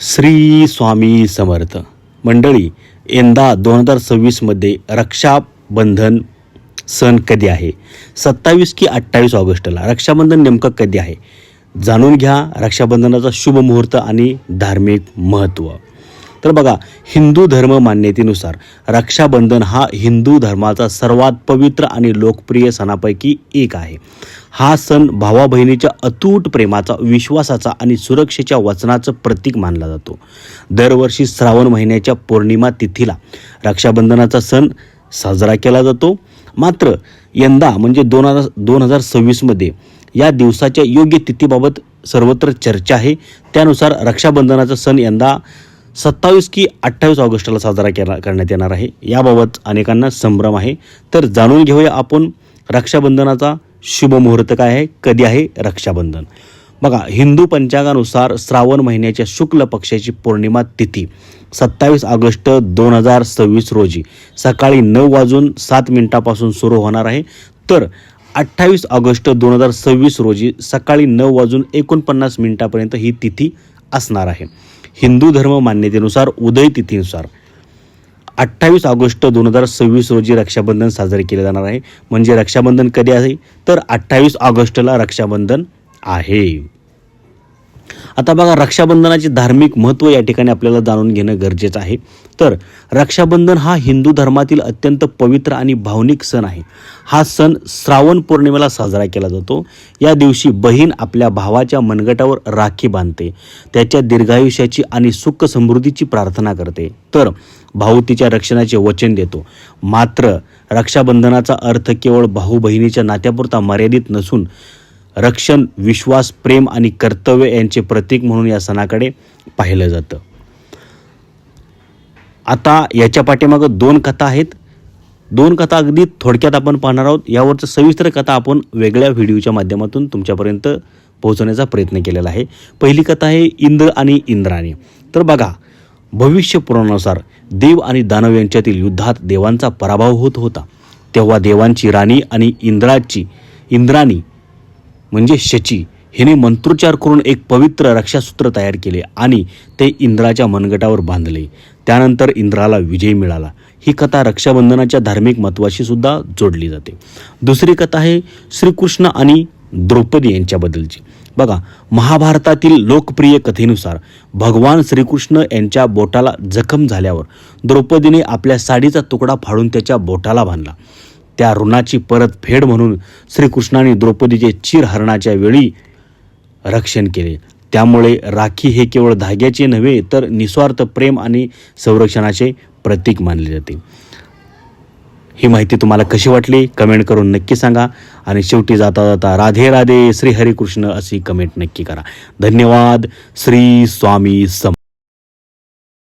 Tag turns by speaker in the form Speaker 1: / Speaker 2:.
Speaker 1: श्री स्वामी समर्थ मंडळी, यंदा 2026मध्ये रक्षाबंधन सण कधी आहे? 27 की 28 ऑगस्टला रक्षाबंधन नेमकं कधी आहे? जाणून घ्या रक्षाबंधनाचा शुभ मुहूर्त आणि धार्मिक महत्त्व. तर बघा, हिंदू धर्म मान्यतेनुसार रक्षाबंधन हा हिंदू धर्माचा सर्वात पवित्र आणि लोकप्रिय सणापैकी एक आहे. हा सण भावा बहिणीच्या अतूट प्रेमाचा, विश्वासाचा आणि सुरक्षेच्या वचनाचं प्रतीक मानला जातो. दरवर्षी श्रावण महिन्याच्या पौर्णिमा तिथीला रक्षाबंधनाचा सण साजरा केला जातो. मात्र यंदा म्हणजे 2026मध्ये या दिवसाच्या योग्य तिथीबाबत सर्वत्र चर्चा आहे. त्यानुसार रक्षाबंधनाचा सण यंदा 27 की 28 ऑगस्टला साजरा करण्यात येणार आहे. याबाबत अनेकांना संभ्रम आहे. तर जाणून घेऊया आपण रक्षाबंधनाचा शुभ मुहूर्त काय आहे, कधी आहे रक्षाबंधन. बघा, हिंदू पंचांगानुसार श्रावण महिन्याच्या शुक्ल पक्षाची पौर्णिमा तिथी 27 ऑगस्ट 2026 रोजी सकाळी 9:07 सुरू होणार आहे. तर 28 ऑगस्ट 2026 रोजी सकाळी 9:49 ही तिथी असणार आहे. हिंदू धर्म मान्यतेनुसार उदय तिथीनुसार 28 ऑगस्ट 2026 रोजी रक्षाबंधन साजरे केले जाणार आहे. म्हणजे रक्षाबंधन कधी आहे? तर 28 ऑगस्टला रक्षाबंधन आहे. आता बघा, रक्षाबंधनाचे धार्मिक महत्त्व या ठिकाणी आपल्याला जाणून घेणं गरजेचं आहे. तर रक्षाबंधन हा हिंदू धर्मातील अत्यंत पवित्र आणि भावनिक सण आहे. हा सण श्रावण पौर्णिमेला साजरा केला जातो. या दिवशी बहीण आपल्या भावाच्या मनगटावर राखी बांधते, त्याच्या दीर्घायुष्याची आणि सुख समृद्धीची प्रार्थना करते. तर भाऊ तिच्या रक्षणाचे वचन देतो. मात्र रक्षाबंधनाचा अर्थ केवळ भाऊ बहिणीच्या नात्यापुरता मर्यादित नसून रक्षण, विश्वास, प्रेम आणि कर्तव्य यांचे प्रतीक म्हणून या सणाकडे पाहिलं जातं. आता याच्या पाठीमागं 2 कथा आहेत. 2 कथा अगदी थोडक्यात आपण पाहणार आहोत. यावरचं सविस्तर कथा आपण वेगळ्या व्हिडिओच्या माध्यमातून तुमच्यापर्यंत पोहोचवण्याचा प्रयत्न केलेला आहे. पहिली कथा आहे इंद्र आणि इंद्राणी. तर बघा, भविष्य पुराणानुसार देव आणि दानव यांच्यातील युद्धात देवांचा पराभव होत होता. तेव्हा देवांची राणी आणि इंद्राणी म्हणजे शची हिने मंत्रोच्चार करून एक पवित्र रक्षासूत्र तयार केले आणि ते इंद्राच्या मनगटावर बांधले. त्यानंतर इंद्राला विजय मिळाला. ही कथा रक्षाबंधनाच्या धार्मिक महत्त्वाशी सुद्धा जोडली जाते. दुसरी कथा आहे श्रीकृष्ण आणि द्रौपदी यांच्याबद्दलची. बघा, महाभारतातील लोकप्रिय कथेनुसार भगवान श्रीकृष्ण यांच्या बोटाला जखम झाल्यावर द्रौपदीने आपल्या साडीचा तुकडा फाडून त्याच्या बोटाला बांधला. त्या ऋणाची परतफेड म्हणून श्रीकृष्णाने द्रौपदीचे चिरहरणाच्या वेळी रक्षण केले. त्यामुळे राखी हे केवळ धाग्याचे नव्हे तर निस्वार्थ प्रेम आणि संरक्षणाचे प्रतीक मानले जाते. ही माहिती तुम्हाला कशी वाटली कमेंट करून नक्की सांगा. आणि शेवटी जाता जाता राधे राधे श्री हरिकृष्ण अशी कमेंट नक्की करा. धन्यवाद. श्री स्वामी